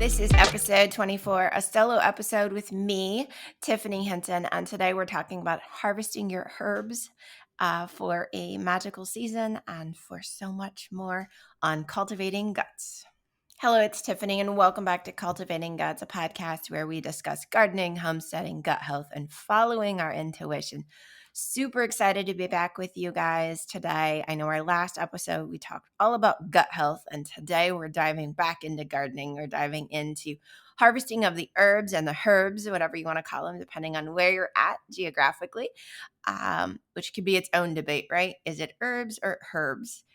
This is episode 24, a solo episode with me, Tiffany Hinton, and today we're talking about harvesting your herbs for a magical season and for so much more on cultivating guts. Hello, it's Tiffany, and welcome back to Cultivating Guts, a podcast where we discuss gardening, homesteading, gut health, and following our intuition. Super excited to be back with you guys today. I know our last episode, we talked all about gut health, and today we're diving back into gardening. We're diving into harvesting of the herbs and the herbs, whatever you want to call them, depending on where you're at geographically, which could be its own debate, right? Is it herbs or herbs?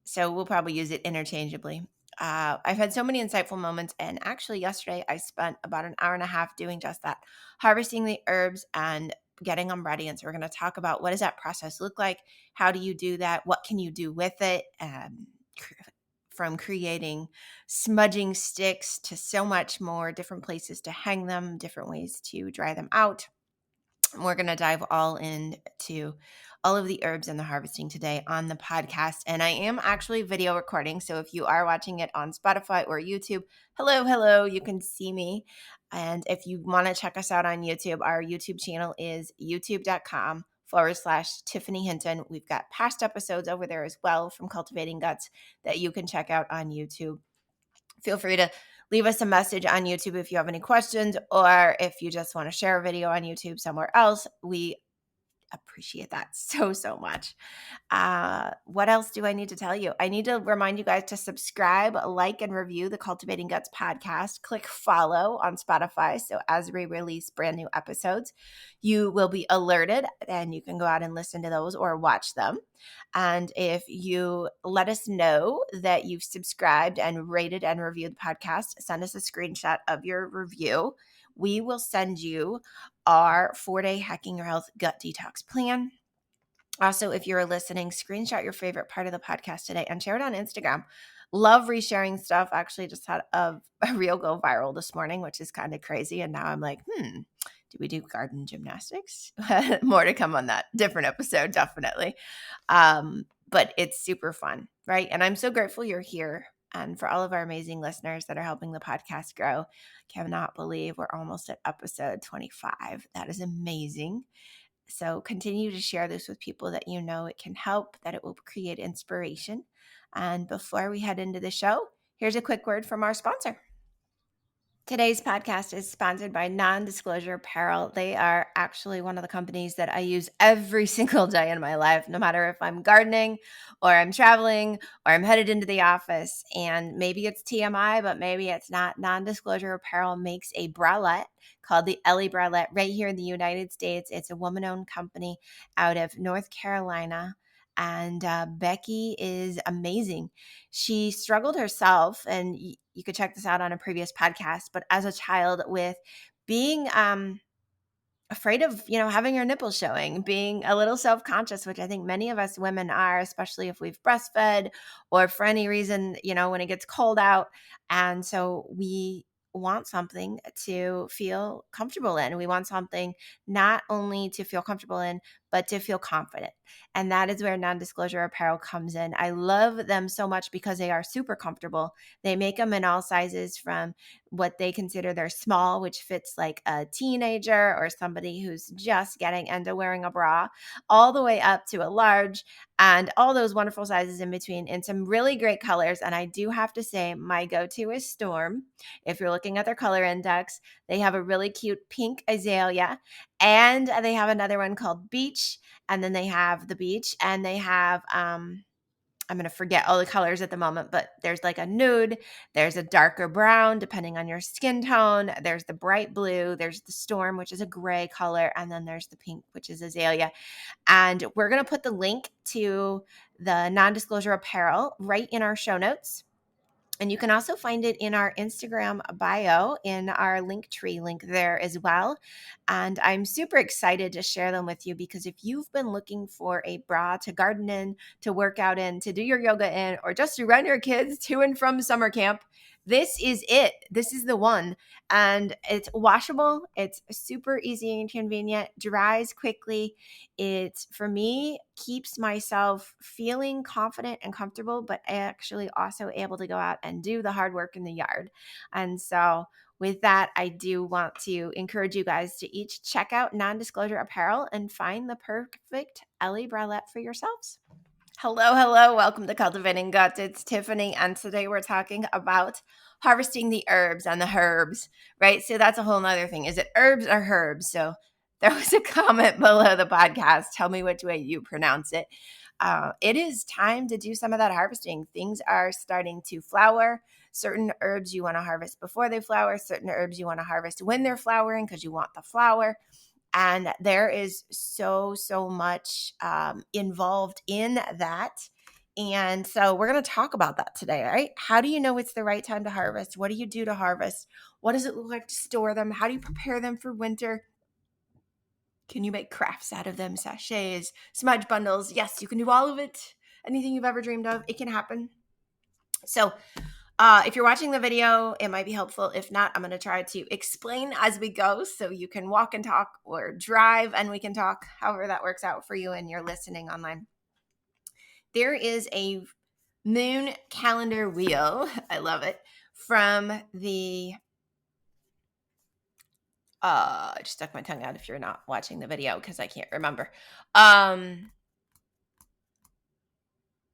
So we'll probably use it interchangeably. I've had so many insightful moments, and actually yesterday I spent about an hour and a half doing just that, harvesting the herbs and getting them ready. And so we're going to talk about what does that process look like? How do you do that? What can you do with it? From creating smudging sticks to so much more, different places to hang them, different ways to dry them out. We're going to dive all into all of the herbs and the harvesting today on the podcast. And I am actually video recording. So if you are watching it on Spotify or YouTube, hello, you can see me. And if you want to check us out on YouTube, our YouTube channel is youtube.com/Tiffany Hinton. We've got past episodes over there as well from Cultivating Guts that you can check out on YouTube. Feel free to leave us a message on YouTube if you have any questions, or if you just want to share a video on YouTube somewhere else. We appreciate that so much. What else do I need to tell you? I need to remind you guys to subscribe, like, and review the Cultivating Guts podcast. Click follow on Spotify. So as we release brand new episodes, you will be alerted and you can go out and listen to those or watch them. And if you let us know that you've subscribed and rated and reviewed the podcast, send us a screenshot of your review. We will send you our 4-day Hacking Your Health Gut Detox Plan. Also, if you're listening, screenshot your favorite part of the podcast today and share it on Instagram. Love resharing stuff. Actually, just had a reel go viral this morning, which is kind of crazy. And now I'm like, do we do garden gymnastics? More to come on that. Different episode, definitely. But it's super fun, right? And I'm so grateful you're here. And for all of our amazing listeners that are helping the podcast grow, cannot believe we're almost at episode 25. That is amazing. So continue to share this with people that you know it can help, that it will create inspiration. And before we head into the show, here's a quick word from our sponsor. Today's podcast is sponsored by NonDisclosure Apparel. They are actually one of the companies that I use every single day in my life, no matter if I'm gardening or I'm traveling or I'm headed into the office. And maybe it's TMI, but maybe it's not. NonDisclosure Apparel makes a bralette called the Ellie Bralette right here in the United States. It's a woman-owned company out of North Carolina. And Becky is amazing. She struggled herself, and you could check this out on a previous podcast, but as a child with being afraid of, having your nipples showing, being a little self-conscious, which I think many of us women are, especially if we've breastfed or for any reason, when it gets cold out. And so we want something to feel comfortable in. We want something not only to feel comfortable in, but to feel confident. And that is where NonDisclosure Apparel comes in. I love them so much because they are super comfortable. They make them in all sizes, from what they consider their small, which fits like a teenager or somebody who's just getting into wearing a bra, all the way up to a large, and all those wonderful sizes in between in some really great colors. And I do have to say, my go-to is Storm. If you're looking at their color index, they have a really cute pink azalea, and they have another one called Beach, and then they have the Beach, and they have I'm going to forget all the colors at the moment, but there's like a nude, there's a darker brown, depending on your skin tone. There's the bright blue, there's the Storm, which is a gray color, and then there's the pink, which is azalea. And we're going to put the link to the NonDisclosure Apparel right in our show notes. And you can also find it in our Instagram bio, in our Linktree link there as well. And I'm super excited to share them with you, because if you've been looking for a bra to garden in, to work out in, to do your yoga in, or just to run your kids to and from summer camp, this is it. This is the one. And it's washable. It's super easy and convenient, dries quickly. It, for me, keeps myself feeling confident and comfortable, but actually also able to go out and do the hard work in the yard. And so with that, I do want to encourage you guys to each check out Non-Disclosure Apparel and find the perfect Ellie bralette for yourselves. Hello, hello. Welcome to Cultivating Guts. It's Tiffany, and today we're talking about harvesting the herbs and the herbs, right? So that's a whole nother thing. Is it herbs or herbs? So there was a comment below the podcast. Tell me which way you pronounce it. It is time to do some of that harvesting. Things are starting to flower. Certain herbs you want to harvest before they flower. Certain herbs you want to harvest when they're flowering because you want the flower. And there is so much involved in that. And so we're going to talk about that today, right? How do you know it's the right time to harvest? What do you do to harvest? What does it look like to store them? How do you prepare them for winter? Can you make crafts out of them? Sachets, smudge bundles? Yes, you can do all of it. Anything you've ever dreamed of, it can happen. So if you're watching the video, it might be helpful. If not, I'm going to try to explain as we go so you can walk and talk or drive and we can talk, however that works out for you and you're listening online. There is a moon calendar wheel. I love it. From the, I just stuck my tongue out if you're not watching the video because I can't remember. Oh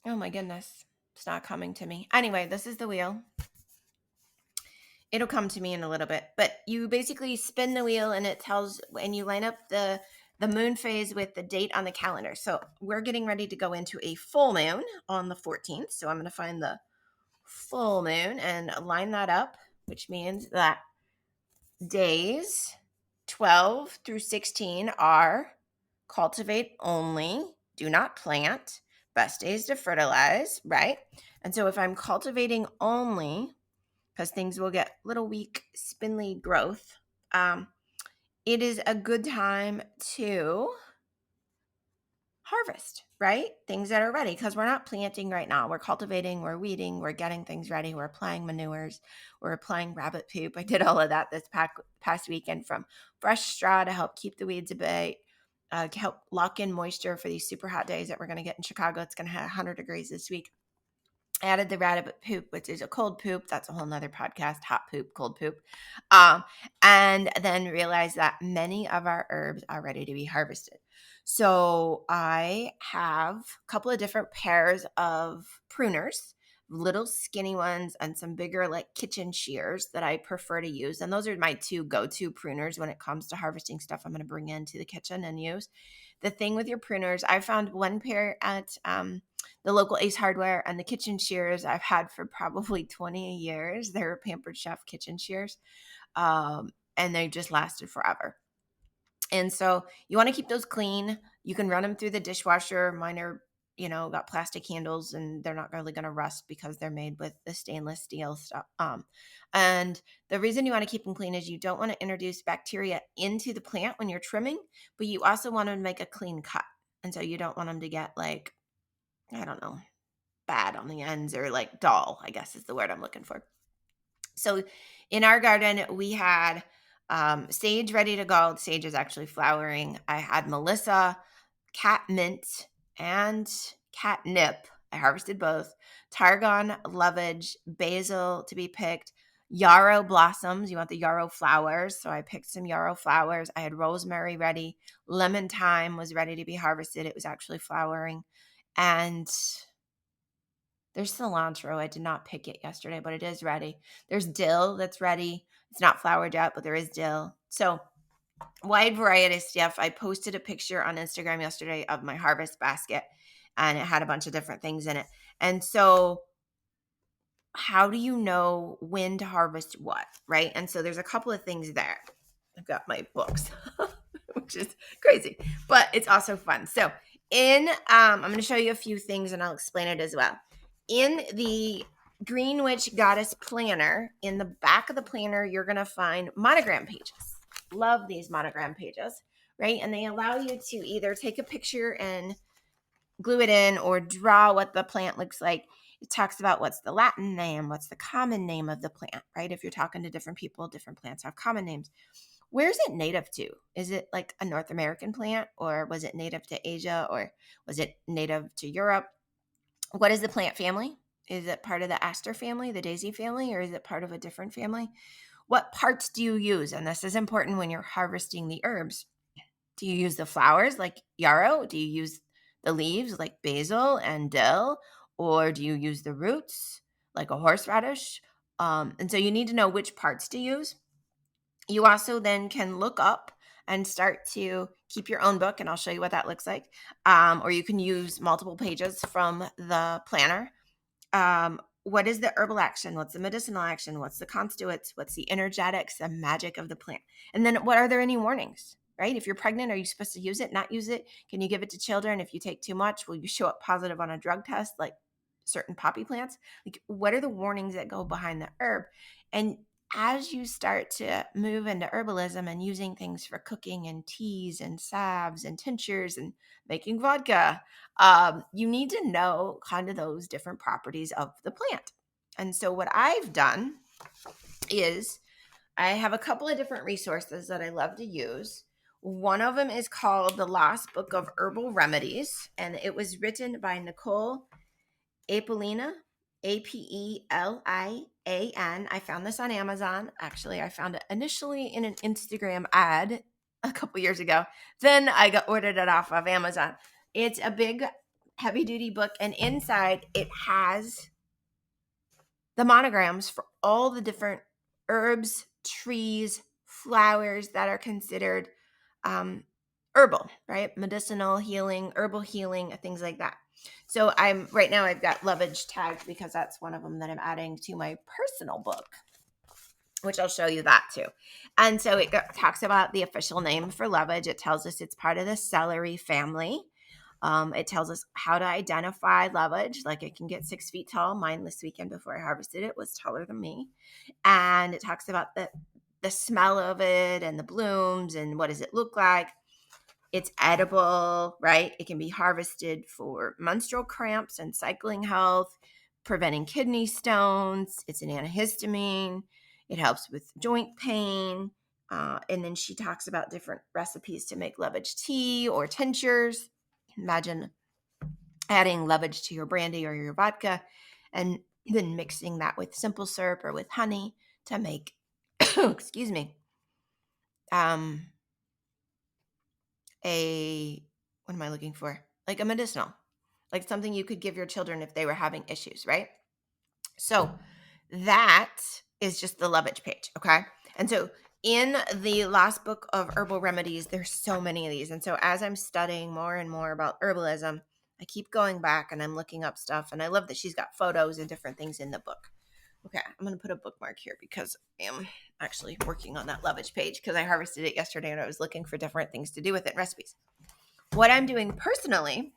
my goodness. It's not coming to me. Anyway, this is the wheel. It'll come to me in a little bit, but you basically spin the wheel and it tells, and you line up the moon phase with the date on the calendar. So we're getting ready to go into a full moon on the 14th. So I'm going to find the full moon and line that up, which means that days 12 through 16 are cultivate only, do not plant, best days to fertilize, right? And so if I'm cultivating only, because things will get little weak, spindly growth, it is a good time to harvest, right? Things that are ready, because we're not planting right now. We're cultivating, we're weeding, we're getting things ready, we're applying manures, we're applying rabbit poop. I did all of that this past weekend, from fresh straw to help keep the weeds at bay, to help lock in moisture for these super hot days that we're going to get in Chicago. It's going to have 100 degrees this week. Added the rabbit poop, which is a cold poop. That's a whole nother podcast, hot poop, cold poop. And then realized that many of our herbs are ready to be harvested. So I have a couple of different pairs of pruners, little skinny ones and some bigger like kitchen shears that I prefer to use. And those are my two go-to pruners when it comes to harvesting stuff I'm going to bring into the kitchen and use. The thing with your pruners, I found one pair at the local Ace Hardware, and the kitchen shears I've had for probably 20 years. They're Pampered Chef kitchen shears, and they just lasted forever. And so you want to keep those clean. You can run them through the dishwasher. Mine are, got plastic handles, and they're not really going to rust because they're made with the stainless steel stuff. And the reason you want to keep them clean is you don't want to introduce bacteria into the plant when you're trimming, but you also want to make a clean cut. And so you don't want them to get like, I don't know, bad on the ends, or like dull, I guess is the word I'm looking for. So in our garden, we had sage ready to go. Sage is actually flowering. I had Melissa, catmint, and catnip. I harvested both. Tarragon, lovage, basil to be picked. Yarrow blossoms. You want the yarrow flowers. So I picked some yarrow flowers. I had rosemary ready. Lemon thyme was ready to be harvested. It was actually flowering. And there's cilantro. I did not pick it yesterday, but it is ready. There's dill that's ready. It's not flowered yet, but there is dill. So wide variety of stuff. I posted a picture on Instagram yesterday of my harvest basket, and it had a bunch of different things in it. And so how do you know when to harvest what, right? And so there's a couple of things there. I've got my books, which is crazy, but it's also fun. So I'm going to show you a few things and I'll explain it as well. In the Green Witch Goddess Planner, in the back of the planner, you're going to find monogram pages. Love these monogram pages, right? And they allow you to either take a picture and glue it in or draw what the plant looks like. It talks about what's the Latin name, what's the common name of the plant, right? If you're talking to different people, different plants have common names. Where's it native to? Is it like a North American plant, or was it native to Asia, or was it native to Europe? What is the plant family? Is it part of the aster family, the daisy family, or is it part of a different family? What parts do you use? And this is important when you're harvesting the herbs. Do you use the flowers like yarrow? Do you use the leaves like basil and dill? Or do you use the roots like a horseradish? And so you need to know which parts to use. You also then can look up and start to keep your own book, and I'll show you what that looks like. Or you can use multiple pages from the planner. What is the herbal action? What's the medicinal action? What's the constituents? What's the energetics, the magic of the plant? And then what are there any warnings, right? If you're pregnant, are you supposed to use it, not use it? Can you give it to children? If you take too much, will you show up positive on a drug test like certain poppy plants? Like, what are the warnings that go behind the herb? And as you start to move into herbalism and using things for cooking and teas and salves and tinctures and making vodka, you need to know kind of those different properties of the plant. And so what I've done is I have a couple of different resources that I love to use. One of them is called The Lost Book of Herbal Remedies, and it was written by Nicole Apolina, Apelian. I found this on Amazon. Actually, I found it initially in an Instagram ad a couple years ago. Then I ordered it off of Amazon. It's a big, heavy-duty book, and inside it has the monograms for all the different herbs, trees, flowers that are considered herbal, right? Medicinal healing, herbal healing, things like that. So right now I've got lovage tagged because that's one of them that I'm adding to my personal book, which I'll show you that too. And so it talks about the official name for lovage. It tells us it's part of the celery family. It tells us how to identify lovage. Like, it can get 6 feet tall. Mine this weekend before I harvested it was taller than me. And it talks about the smell of it and the blooms and what does it look like. It's edible, right? It can be harvested for menstrual cramps and cycling health, preventing kidney stones. It's an antihistamine. It helps with joint pain. And then she talks about different recipes to make lovage tea or tinctures. Imagine adding lovage to your brandy or your vodka and then mixing that with simple syrup or with honey to make, excuse me, what am I looking for? Like a medicinal, like something you could give your children if they were having issues, right? So that is just the lovage page, okay? And so in the Lost Book of Herbal Remedies, there's so many of these. And so as I'm studying more and more about herbalism, I keep going back and I'm looking up stuff. And I love that she's got photos and different things in the book. Okay, I'm going to put a bookmark here because I am actually working on that lovage page because I harvested it yesterday and I was looking for different things to do with it, recipes. What I'm doing personally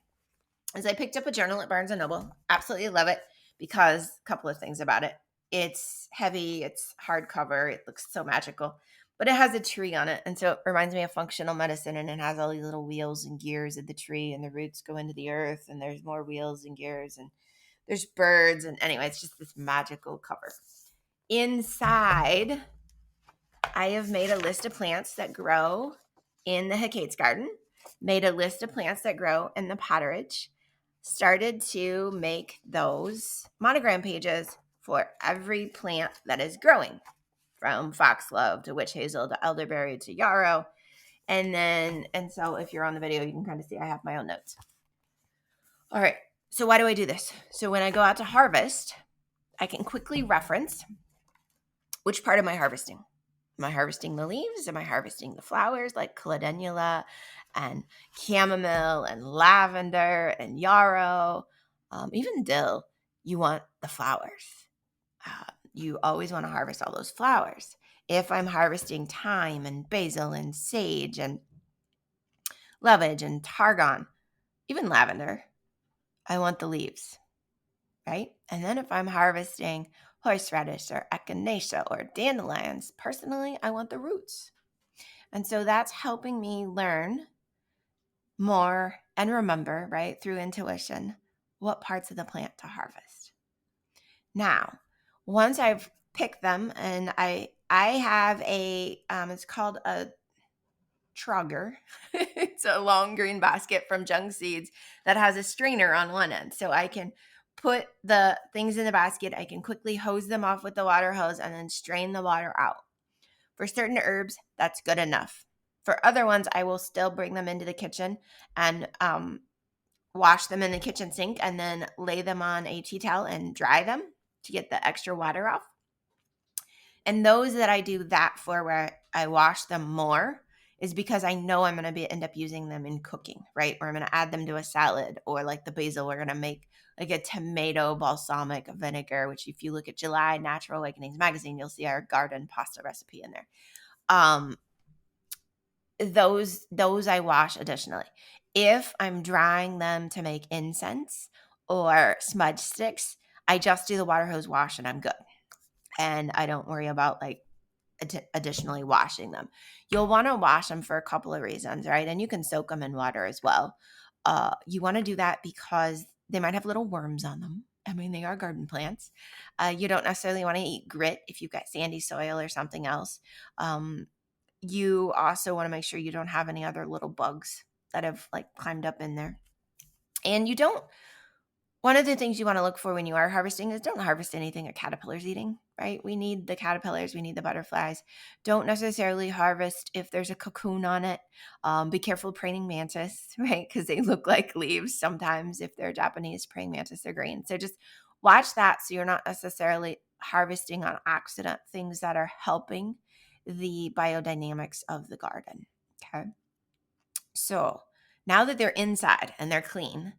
is I picked up a journal at Barnes & Noble. Absolutely love it because a couple of things about it. It's heavy, it's hardcover, it looks so magical, but it has a tree on it. And so it reminds me of functional medicine, and it has all these little wheels and gears of the tree, and the roots go into the earth, and there's more wheels and gears, and there's birds. And anyway, it's just this magical cover. Inside, I have made a list of plants that grow in the Hecate's garden, made a list of plants that grow in the potterage, started to make those monogram pages for every plant that is growing, from foxglove to witch hazel to elderberry to yarrow. And so if you're on the video, you can kind of see I have my own notes. All right. So why do I do this? So when I go out to harvest, I can quickly reference which part am I harvesting. Am I harvesting the leaves? Am I harvesting the flowers like calendula and chamomile and lavender and yarrow, even dill? You want the flowers. You always want to harvest all those flowers. If I'm harvesting thyme and basil and sage and lovage and tarragon, even lavender, I want the leaves, right? And then if I'm harvesting horseradish or echinacea or dandelions, personally, I want the roots. And so that's helping me learn more and remember, right, through intuition, what parts of the plant to harvest. Now, once I've picked them, and I have a it's called a Trugger. It's a long green basket from Junk Seeds that has a strainer on one end. So I can put the things in the basket. I can quickly hose them off with the water hose and then strain the water out. For certain herbs, that's good enough. For other ones, I will still bring them into the kitchen and wash them in the kitchen sink and then lay them on a tea towel and dry them to get the extra water off. And those that I do that for, where I wash them more, is because I know I'm going to end up using them in cooking, right? Or I'm going to add them to a salad, or like the basil, we're going to make like a tomato balsamic vinegar, which if you look at July Natural Awakenings magazine, you'll see our garden pasta recipe in there. Those I wash additionally. If I'm drying them to make incense or smudge sticks, I just do the water hose wash and I'm good. And I don't worry about like additionally washing them. You'll want to wash them for a couple of reasons, right? And you can soak them in water as well. You want to do that because they might have little worms on them. I mean, they are garden plants. You don't necessarily want to eat grit if you've got sandy soil or something else. You also want to make sure you don't have any other little bugs that have like climbed up in there. And you don't, one of the things you want to look for when you are harvesting is don't harvest anything a caterpillar's eating, right? We need the caterpillars, we need the butterflies. Don't necessarily harvest if there's a cocoon on it. Be careful of praying mantis, right? Because they look like leaves sometimes. If they're Japanese praying mantis, they're green. So just watch that so you're not necessarily harvesting on accident things that are helping the biodynamics of the garden. Okay. So now that they're inside and they're clean,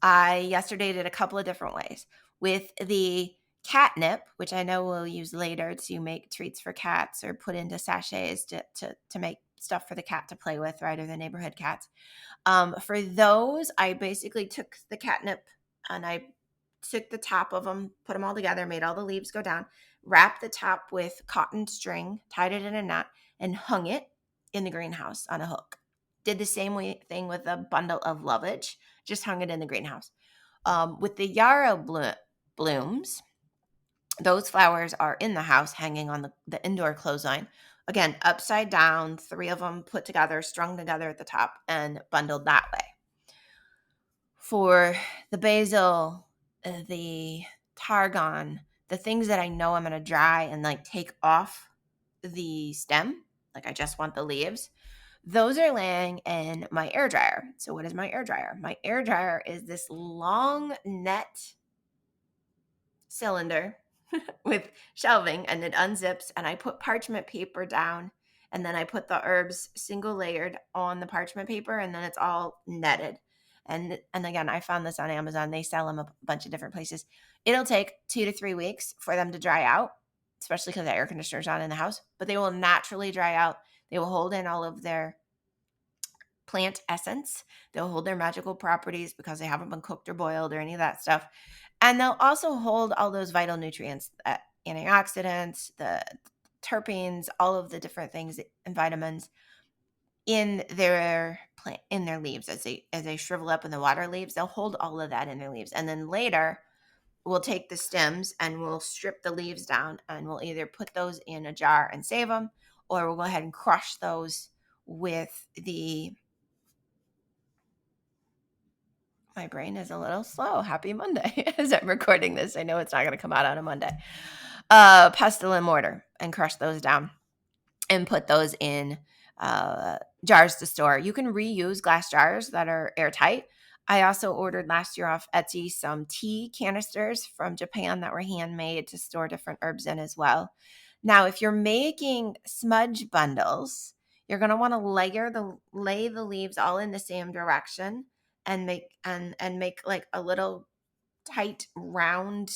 I yesterday did a couple of different ways. With the catnip, which I know we'll use later to make treats for cats or put into sachets to make stuff for the cat to play with, right, or the neighborhood cats. For those, I basically took the catnip and I took the top of them, put them all together, made all the leaves go down, wrapped the top with cotton string, tied it in a knot, and hung it in the greenhouse on a hook. Did the same thing with a bundle of lovage, just hung it in the greenhouse. With the yarrow blooms, those flowers are in the house hanging on the indoor clothesline. Again, upside down, 3 of them put together, strung together at the top, and bundled that way. For the basil, the tarragon, the things that I know I'm going to dry and like take off the stem, like I just want the leaves, those are laying in my air dryer. So what is my air dryer? My air dryer is this long net cylinder with shelving, and it unzips, and I put parchment paper down, and then I put the herbs single layered on the parchment paper, and then it's all netted. And again, I found this on Amazon. They sell them a bunch of different places. It'll take 2 to 3 weeks for them to dry out, especially because the air conditioner's on in the house, but they will naturally dry out. They will hold in all of their plant essence. They'll hold their magical properties because they haven't been cooked or boiled or any of that stuff. And they'll also hold all those vital nutrients, antioxidants, the terpenes, all of the different things and vitamins in their plant, in their leaves as they shrivel up in the water leaves. They'll hold all of that in their leaves. And then later we'll take the stems and we'll strip the leaves down, and we'll either put those in a jar and save them, or we'll go ahead and crush those with my brain is a little slow. Happy Monday as I'm recording this. I know it's not going to come out on a Monday. Pestle and mortar, and crush those down and put those in jars to store. You can reuse glass jars that are airtight. I also ordered last year off Etsy some tea canisters from Japan that were handmade to store different herbs in as well. Now, if you're making smudge bundles, you're going to want to lay the leaves all in the same direction and make like a little tight round,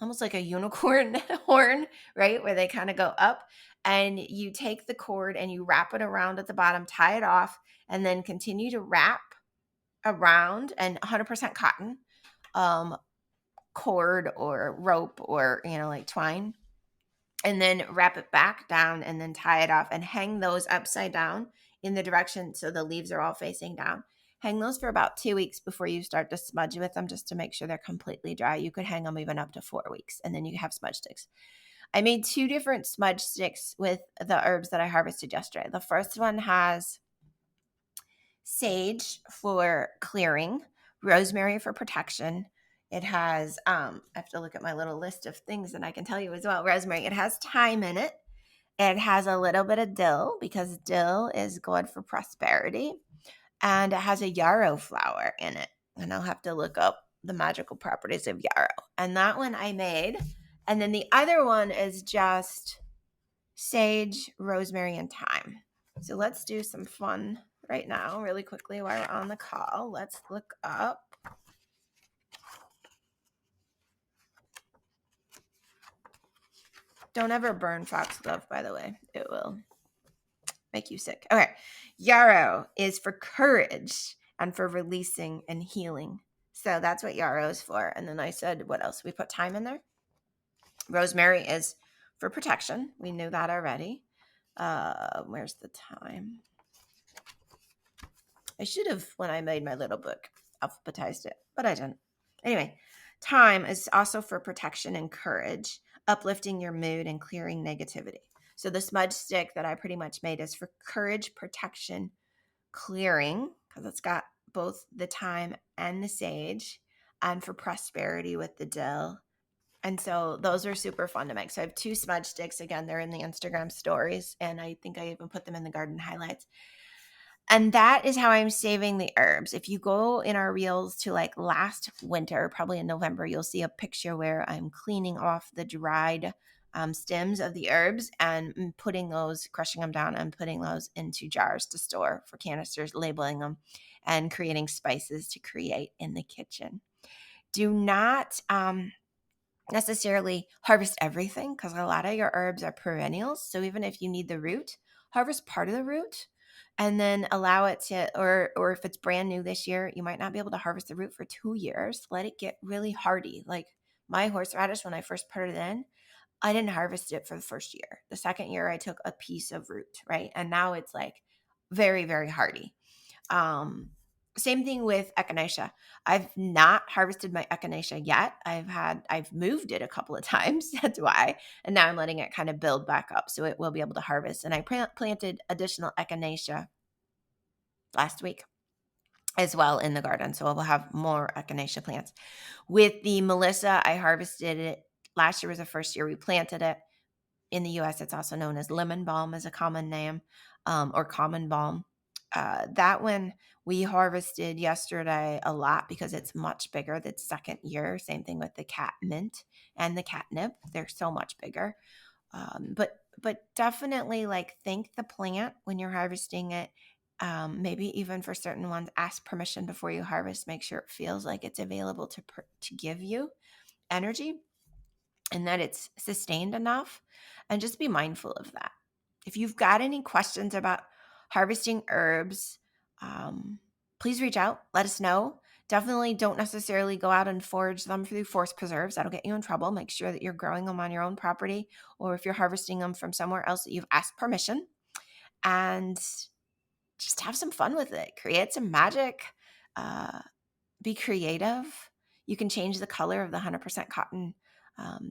almost like a unicorn horn, right? Where they kind of go up, and you take the cord and you wrap it around at the bottom, tie it off, and then continue to wrap around, and 100% cotton cord or rope, or like twine, and then wrap it back down and then tie it off and hang those upside down in the direction so the leaves are all facing down. Hang those for about 2 weeks before you start to smudge with them, just to make sure they're completely dry. You could hang them even up to 4 weeks, and then you have smudge sticks. I made 2 different smudge sticks with the herbs that I harvested yesterday. The first one has sage for clearing, rosemary for protection. It has, I have to look at my little list of things that I can tell you as well. Rosemary, it has thyme in it. It has a little bit of dill, because dill is good for prosperity. And it has a yarrow flower in it. And I'll have to look up the magical properties of yarrow. And that one I made. And then the other one is just sage, rosemary, and thyme. So let's do some fun right now, really quickly while we're on the call. Let's look up. Don't ever burn foxglove, by the way. It will make you sick. Okay. Yarrow is for courage and for releasing and healing. So that's what yarrow is for. And then I said, what else? We put thyme in there. Rosemary is for protection. We knew that already. Where's the thyme? I should have, when I made my little book, alphabetized it, but I didn't. Anyway, thyme is also for protection and courage, uplifting your mood and clearing negativity. So the smudge stick that I pretty much made is for courage, protection, clearing, because it's got both the thyme and the sage, and for prosperity with the dill. And so those are super fun to make. So I have 2 smudge sticks. Again, they're in the Instagram stories, and I think I even put them in the garden highlights. And that is how I'm saving the herbs. If you go in our reels to like last winter, probably in November, you'll see a picture where I'm cleaning off the dried stems of the herbs and putting those, crushing them down and putting those into jars to store for canisters, labeling them, and creating spices to create in the kitchen. Do not necessarily harvest everything, because a lot of your herbs are perennials. So even if you need the root, harvest part of the root and then allow it to, or if it's brand new this year, you might not be able to harvest the root for 2 years. Let it get really hardy. Like my horseradish, when I first put it in, I didn't harvest it for the first year. The second year I took a piece of root, right? And now it's like very, very hardy. Same thing with echinacea. I've not harvested my echinacea yet. I've moved it a couple of times. That's why. And now I'm letting it kind of build back up so it will be able to harvest. And I planted additional echinacea last week as well in the garden. So we'll have more echinacea plants. With the Melissa, I harvested it. Last year was the first year we planted it. In the US, it's also known as lemon balm, is a common name, or common balm. That one we harvested yesterday a lot because it's much bigger. That's second year. Same thing with the cat mint and the catnip. They're so much bigger. But definitely like thank the plant when you're harvesting it. Maybe even for certain ones, ask permission before you harvest. Make sure it feels like it's available to give you energy and that it's sustained enough. And just be mindful of that. If you've got any questions about harvesting herbs, please reach out. Let us know. Definitely don't necessarily go out and forage them through forest preserves. That'll get you in trouble. Make sure that you're growing them on your own property, or if you're harvesting them from somewhere else that you've asked permission. And just have some fun with it. Create some magic. Be creative. You can change the color of the 100% cotton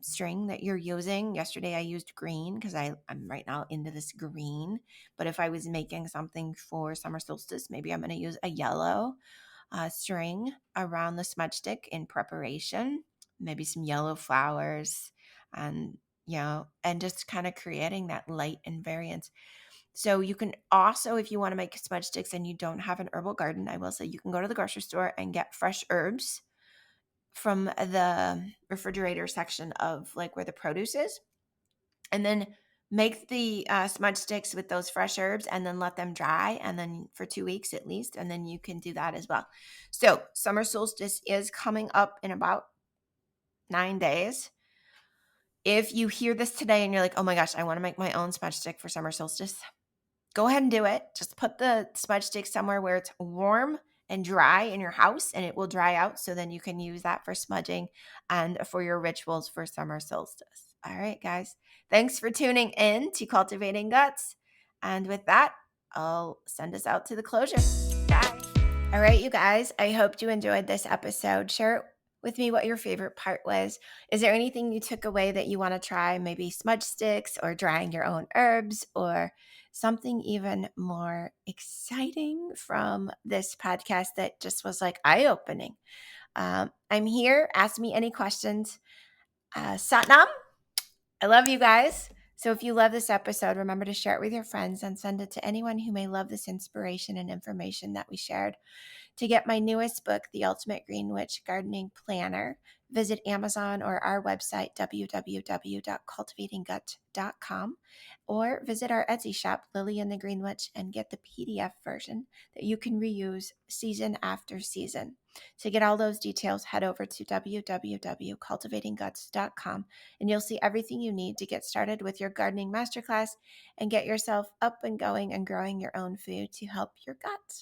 string that you're using. Yesterday I used green because I'm right now into this green. But if I was making something for summer solstice, maybe I'm going to use a yellow string around the smudge stick in preparation. Maybe some yellow flowers, and and just kind of creating that light and variance. So you can also, if you want to make smudge sticks and you don't have an herbal garden, I will say you can go to the grocery store and get fresh herbs from the refrigerator section of like where the produce is, and then make the smudge sticks with those fresh herbs and then let them dry, and then for 2 weeks at least, and then you can do that as well. So summer solstice is coming up in about 9 days. If you hear this today and you're like, oh my gosh, I want to make my own smudge stick for summer solstice, go ahead and do it. Just put the smudge stick somewhere where it's warm and dry in your house, and it will dry out. So then you can use that for smudging and for your rituals for summer solstice. All right, guys. Thanks for tuning in to Cultivating Guts. And with that, I'll send us out to the closure. Bye. All right, you guys, I hope you enjoyed this episode. Share with me what your favorite part was. Is there anything you took away that you want to try? Maybe smudge sticks or drying your own herbs or something even more exciting from this podcast that just was like eye-opening. I'm here. Ask me any questions. Satnam, I love you guys. So if you love this episode, remember to share it with your friends and send it to anyone who may love this inspiration and information that we shared. To get my newest book, The Ultimate Green Witch Gardening Planner, visit Amazon or our website, www.cultivatinggut.com, or visit our Etsy shop, Lily and the Green Witch, and get the PDF version that you can reuse season after season. To get all those details, head over to www.cultivatingguts.com, and you'll see everything you need to get started with your gardening masterclass and get yourself up and going and growing your own food to help your gut.